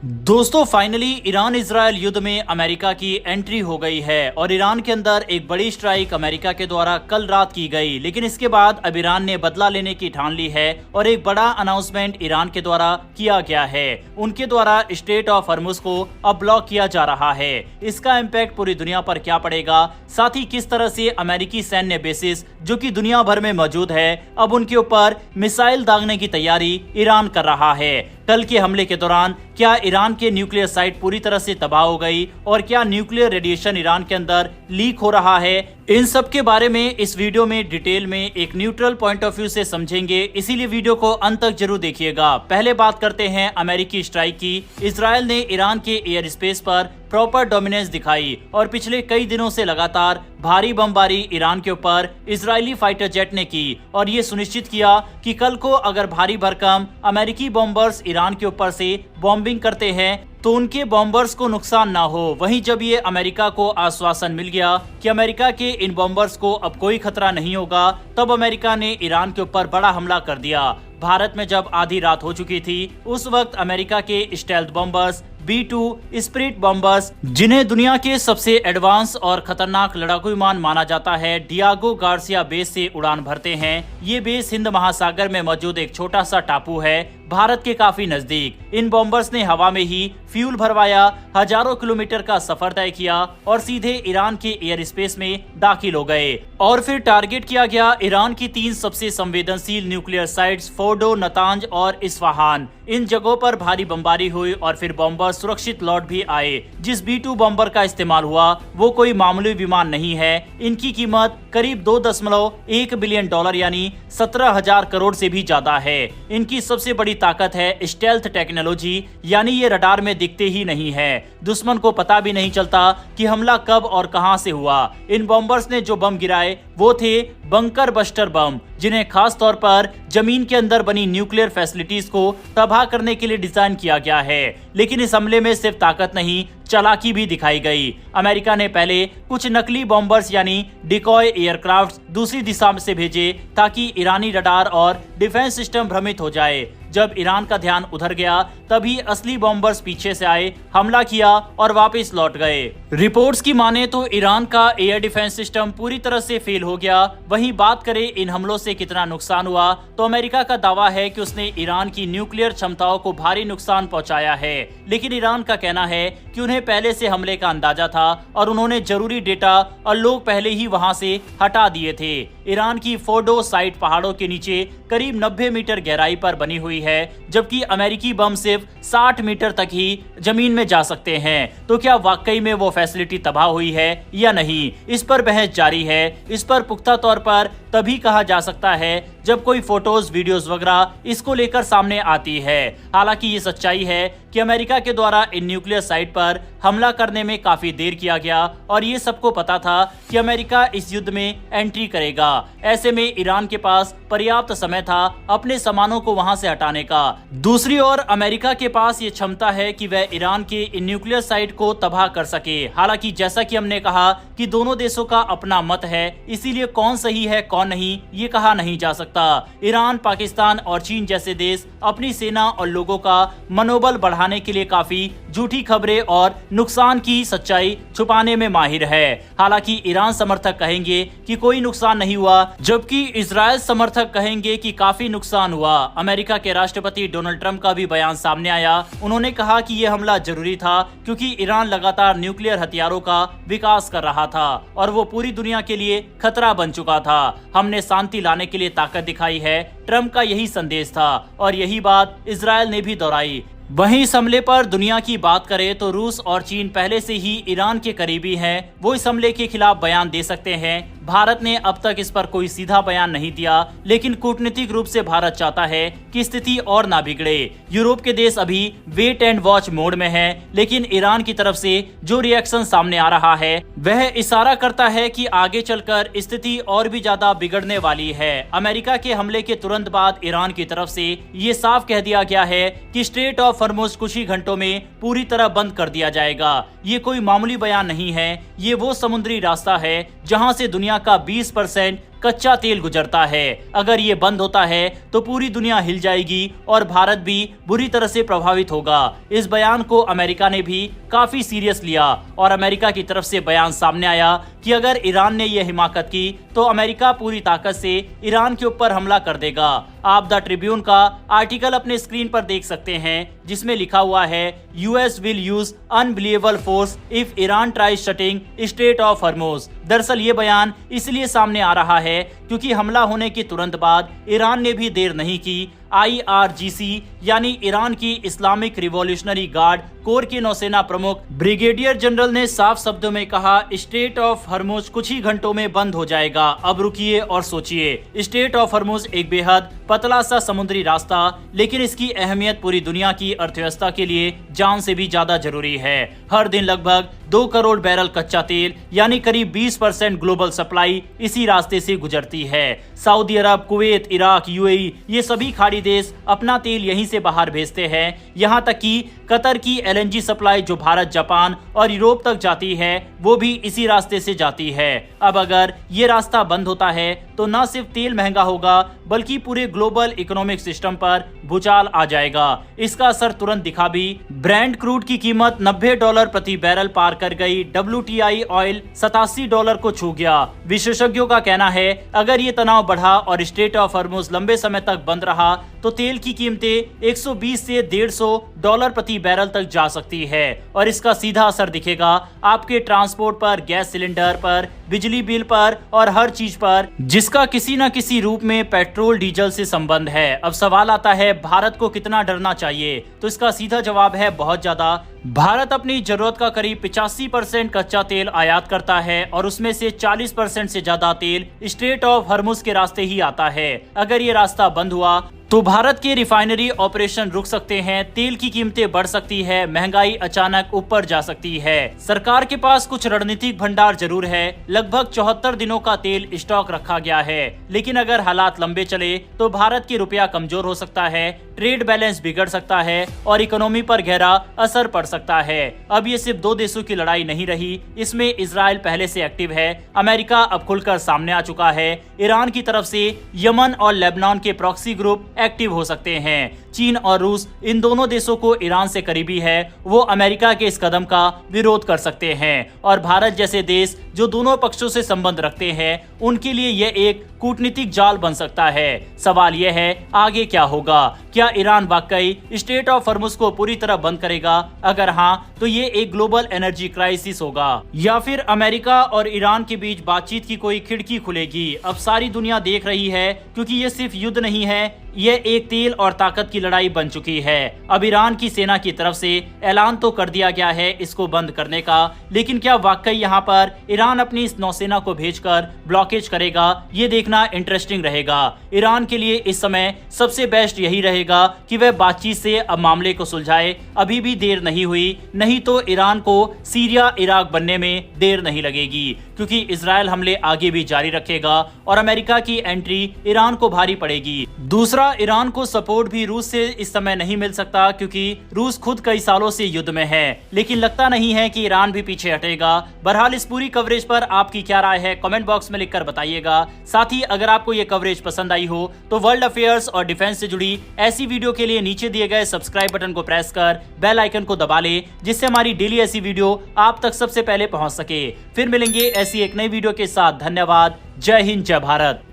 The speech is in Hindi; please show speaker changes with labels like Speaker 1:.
Speaker 1: दोस्तों फाइनली ईरान इजरायल युद्ध में अमेरिका की एंट्री हो गई है और ईरान के अंदर एक बड़ी स्ट्राइक अमेरिका के द्वारा कल रात की गई। लेकिन इसके बाद अब ईरान ने बदला लेने की ठान ली है और एक बड़ा अनाउंसमेंट ईरान के द्वारा किया गया है। उनके द्वारा स्ट्रेट ऑफ हॉर्मुज को अब ब्लॉक किया जा रहा है। इसका इम्पैक्ट पूरी दुनिया पर क्या पड़ेगा, साथ ही किस तरह से अमेरिकी सैन्य बेसिस जो कि दुनिया भर में मौजूद है अब उनके ऊपर मिसाइल दागने की तैयारी ईरान कर रहा है। कल के हमले के दौरान क्या ईरान के न्यूक्लियर साइट पूरी तरह से तबाह हो गई और क्या न्यूक्लियर रेडिएशन ईरान के अंदर लीक हो रहा है, इन सब के बारे में इस वीडियो में डिटेल में एक न्यूट्रल पॉइंट ऑफ व्यू से समझेंगे। इसीलिए वीडियो को अंत तक जरूर देखिएगा। पहले बात करते हैं अमेरिकी स्ट्राइक की। इजरायल ने ईरान के एयर स्पेस पर प्रॉपर डोमिनेंस दिखाई और पिछले कई दिनों से लगातार भारी बमबारी ईरान के ऊपर इजरायली फाइटर जेट ने की और ये सुनिश्चित किया कि कल को अगर भारी भरकम अमेरिकी बॉम्बर्स ईरान के ऊपर से बॉम्बिंग करते हैं तो उनके बॉम्बर्स को नुकसान ना हो। वहीं जब ये अमेरिका को आश्वासन मिल गया कि अमेरिका के इन बॉम्बर्स को अब कोई खतरा नहीं होगा, तब अमेरिका ने ईरान के ऊपर बड़ा हमला कर दिया। भारत में जब आधी रात हो चुकी थी उस वक्त अमेरिका के stealth bombers B-2 spirit bombers, जिन्हें दुनिया के सबसे एडवांस और खतरनाक लड़ाकू विमान माना जाता है, डियागो गार्सिया बेस से उड़ान भरते हैं। ये बेस हिंद महासागर में मौजूद एक छोटा सा टापू है, भारत के काफी नजदीक। इन बॉम्बर्स ने हवा में ही फ्यूल भरवाया, हजारों किलोमीटर का सफर तय किया और सीधे ईरान के एयर स्पेस में दाखिल हो गए और फिर टारगेट किया गया ईरान की 3 सबसे संवेदनशील न्यूक्लियर साइट्स फोर्डो, नतांज और इस्फहान। इन जगहों पर भारी बमबारी हुई और फिर बॉम्बर सुरक्षित लौट भी आए। जिस B-2 बॉम्बर का इस्तेमाल हुआ वो कोई मामूली विमान नहीं है। इनकी कीमत करीब $2.1 बिलियन यानी 17,000 करोड़ से भी ज्यादा है। इनकी सबसे बड़ी ताकत है स्टेल्थ टेक्नोलॉजी, यानी ये रडार में दिखते ही नहीं है। दुश्मन को पता भी नहीं चलता कि हमला कब और कहां से हुआ। इन बॉम्बर्स ने जो बम गिराए वो थे बंकर बस्टर बम, जिन्हें खास तौर पर जमीन के अंदर बनी न्यूक्लियर फैसिलिटीज को तबाह करने के लिए डिजाइन किया गया है। लेकिन इस हमले में सिर्फ ताकत नहीं, चालाकी भी दिखाई गई। अमेरिका ने पहले कुछ नकली बॉम्बर्स यानी डिकॉय एयरक्राफ्ट दूसरी दिशा से भेजे ताकि ईरानी रडार और डिफेंस सिस्टम भ्रमित हो जाए। जब ईरान का ध्यान उधर गया तभी असली बॉम्बर्स पीछे से आए, हमला किया और वापस लौट गए। रिपोर्ट्स की माने तो ईरान का एयर डिफेंस सिस्टम पूरी तरह से फेल हो गया। वहीं बात करें इन हमलों से कितना नुकसान हुआ तो अमेरिका का दावा है कि उसने ईरान की न्यूक्लियर क्षमताओं को भारी नुकसान पहुंचाया है। लेकिन ईरान का कहना है कि उन्हें पहले से हमले का अंदाजा था और उन्होंने जरूरी डेटा और लोग पहले ही वहां से हटा दिए थे। ईरान की फोर्डो साइट पहाड़ों के नीचे करीब 90 मीटर गहराई पर बनी हुई है, जबकि अमेरिकी बम सिर्फ 60 मीटर तक ही जमीन में जा सकते हैं। तो क्या वाकई में वो फैसिलिटी तबाह हुई है या नहीं, इस पर बहस जारी है। इस पर पुख्ता तौर पर तभी कहा जा सकता है जब कोई फोटोज, वीडियोस वगैरह इसको लेकर सामने आती है। हालांकि ये सच्चाई है कि अमेरिका के द्वारा इन न्यूक्लियर साइट पर हमला करने में काफी देर किया गया और ये सबको पता था कि अमेरिका इस युद्ध में एंट्री करेगा। ऐसे में ईरान के पास पर्याप्त समय था अपने सामानों को वहां से हटाने का। दूसरी ओर अमेरिका के पास ये क्षमता है कि वह ईरान के इन न्यूक्लियर साइट को तबाह कर सके। हालांकि जैसा कि हमने कहा कि दोनों देशों का अपना मत है, इसीलिए कौन सही है कौन नहीं ये कहा नहीं जा सकता। ईरान, पाकिस्तान और चीन जैसे देश अपनी सेना और लोगों का मनोबल बढ़ाने के लिए काफी झूठी खबरें और नुकसान की सच्चाई छुपाने में माहिर है। हालांकि ईरान समर्थक कहेंगे कि कोई नुकसान नहीं हुआ, जबकि इजरायल समर्थक कहेंगे कि काफी नुकसान हुआ। अमेरिका के राष्ट्रपति डोनाल्ड ट्रंप का भी बयान सामने आया। उन्होंने कहा कि यह हमला जरूरी था क्योंकि ईरान लगातार न्यूक्लियर हथियारों का विकास कर रहा था और वो पूरी दुनिया के लिए खतरा बन चुका था। हमने शांति लाने के लिए ताकत दिखाई है, ट्रंप का यही संदेश था और यही बात इजरायल ने भी दोहराई। वहीं इस हमले पर दुनिया की बात करें तो रूस और चीन पहले से ही ईरान के करीबी हैं, वो इस हमले के खिलाफ बयान दे सकते हैं। भारत ने अब तक इस पर कोई सीधा बयान नहीं दिया, लेकिन कूटनीतिक रूप से भारत चाहता है कि स्थिति और ना बिगड़े। यूरोप के देश अभी वेट एंड वॉच मोड में हैं, लेकिन ईरान की तरफ से जो रिएक्शन सामने आ रहा है वह इशारा करता है कि आगे चलकर स्थिति और भी ज्यादा बिगड़ने वाली है। अमेरिका के हमले के तुरंत बाद ईरान की तरफ से ये साफ कह दिया गया है कि स्ट्रेट ऑफ हॉर्मुज कुछ ही घंटों में पूरी तरह बंद कर दिया जाएगा। ये कोई मामूली बयान नहीं है, ये वो समुद्री रास्ता है जहां से दुनिया का 20% कच्चा तेल गुजरता है। अगर ये बंद होता है तो पूरी दुनिया हिल जाएगी और भारत भी बुरी तरह से प्रभावित होगा। इस बयान को अमेरिका ने भी काफी सीरियस लिया और अमेरिका की तरफ से बयान सामने आया कि अगर ईरान ने यह हिमाकत की तो अमेरिका पूरी ताकत से ईरान के ऊपर हमला कर देगा। आप द ट्रिब्यून का आर्टिकल अपने स्क्रीन पर देख सकते हैं जिसमें लिखा हुआ है US will use unbelievable force if Iran tries shutting Strait of Hormuz. दरअसल ये बयान इसलिए सामने आ रहा है क्योंकि हमला होने के तुरंत बाद ईरान ने भी देर नहीं की। IRGC यानी ईरान की इस्लामिक रिवॉल्यूशनरी गार्ड कोर के नौसेना प्रमुख ब्रिगेडियर जनरल ने साफ शब्दों में कहा स्ट्रेट ऑफ हॉर्मुज कुछ ही घंटों में बंद हो जाएगा। अब रुकिए और सोचिए। स्ट्रेट ऑफ हॉर्मुज एक बेहद पतला सा समुद्री रास्ता, लेकिन इसकी अहमियत पूरी दुनिया की अर्थव्यवस्था के लिए जान से भी ज्यादा जरूरी है। हर दिन लगभग 2 करोड़ बैरल कच्चा तेल यानी करीब 20% ग्लोबल सप्लाई इसी रास्ते से गुजरती है। सऊदी अरब, कुवैत, इराक, UAE ये सभी खाड़ी देश अपना तेल यहीं से बाहर भेजते हैं। यहाँ तक कि कतर की LNG सप्लाई जो भारत, जापान और यूरोप तक जाती है वो भी इसी रास्ते से जाती है। अब अगर ये रास्ता बंद होता है तो न सिर्फ तेल महंगा होगा बल्कि पूरे ग्लोबल इकोनॉमिक सिस्टम पर भूचाल आ जाएगा। इसका असर तुरंत दिखा भी। ब्रेंट क्रूड की कीमत $90 प्रति बैरल पार कर गई। WTI ऑयल $87 को छू गया। विशेषज्ञों का कहना है अगर ये तनाव बढ़ा और स्ट्रेट ऑफ हॉर्मुज लंबे समय तक बंद रहा तो तेल की कीमतें 120 से $150 प्रति बैरल तक जा सकती है और इसका सीधा असर दिखेगा आपके ट्रांसपोर्ट पर, गैस सिलेंडर पर, बिजली बिल पर और हर चीज पर जिसका किसी न किसी रूप में पेट्रोल डीजल से संबंध है। अब सवाल आता है भारत को कितना डरना चाहिए? तो इसका सीधा जवाब है बहुत ज्यादा। भारत अपनी जरूरत का करीब 85% कच्चा तेल आयात करता है और उसमें से 40% से ज्यादा तेल स्ट्रेट ऑफ हॉर्मुज के रास्ते ही आता है। अगर ये रास्ता बंद हुआ तो भारत के रिफाइनरी ऑपरेशन रुक सकते हैं, तेल की कीमतें बढ़ सकती है, महंगाई अचानक ऊपर जा सकती है। सरकार के पास कुछ रणनीतिक भंडार जरूर है, लगभग 74 दिनों का तेल स्टॉक रखा गया है, लेकिन अगर हालात लंबे चले तो भारत की रुपया कमजोर हो सकता है, ट्रेड बैलेंस बिगड़ सकता है और इकोनॉमी पर गहरा असर पड़ सकता है। अब ये सिर्फ 2 देशों की लड़ाई नहीं रही, इसमें इजराइल पहले से एक्टिव है, अमेरिका अब खुलकर सामने आ चुका है, ईरान की तरफ से यमन और लेबनान के प्रॉक्सी ग्रुप एक्टिव हो सकते हैं। चीन और रूस इन दोनों देशों को ईरान से करीबी है, वो अमेरिका के इस कदम का विरोध कर सकते हैं और भारत जैसे देश जो दोनों पक्षों से संबंध रखते हैं उनके लिए यह एक कूटनीतिक जाल बन सकता है। सवाल यह है आगे क्या होगा? क्या ईरान वाकई स्ट्रेट ऑफ हॉर्मुज को पूरी तरह बंद करेगा? अगर हाँ तो ये एक ग्लोबल एनर्जी क्राइसिस होगा या फिर अमेरिका और ईरान के बीच बातचीत की कोई खिड़की खुलेगी। अब सारी दुनिया देख रही है क्योंकि ये सिर्फ युद्ध नहीं है, यह एक तेल और ताकत की लड़ाई बन चुकी है। अब ईरान की सेना की तरफ से ऐलान तो कर दिया गया है इसको बंद करने का, लेकिन क्या वाकई यहाँ पर ईरान अपनी इस नौसेना को भेजकर ब्लॉकेज करेगा? ये देखना इंटरेस्टिंग रहेगा। ईरान के लिए इस समय सबसे बेस्ट यही रहेगा कि वह बातचीत से अब मामले को सुलझाए। अभी भी देर नहीं हुई, नहीं तो ईरान को सीरिया, इराक बनने में देर नहीं लगेगी, क्योंकि इजराइल हमले आगे भी जारी रखेगा और अमेरिका की एंट्री ईरान को भारी पड़ेगी। दूसरा, ईरान को सपोर्ट भी रूस से इस समय नहीं मिल सकता क्योंकि रूस खुद कई सालों से युद्ध में है, लेकिन लगता नहीं है कि ईरान भी पीछे हटेगा। बहरहाल इस पूरी कवरेज पर आपकी क्या राय है कमेंट बॉक्स में लिखकर बताइएगा। साथ ही अगर आपको ये कवरेज पसंद आई हो तो वर्ल्ड अफेयर्स और डिफेंस से जुड़ी ऐसी वीडियो के लिए नीचे दिए गए सब्सक्राइब बटन को प्रेस कर बेल आइकन को दबा ले, जिससे हमारी डेली ऐसी वीडियो आप तक सबसे पहले पहुंच सके। फिर मिलेंगे ऐसी एक नई वीडियो के साथ। धन्यवाद। जय हिंद, जय भारत।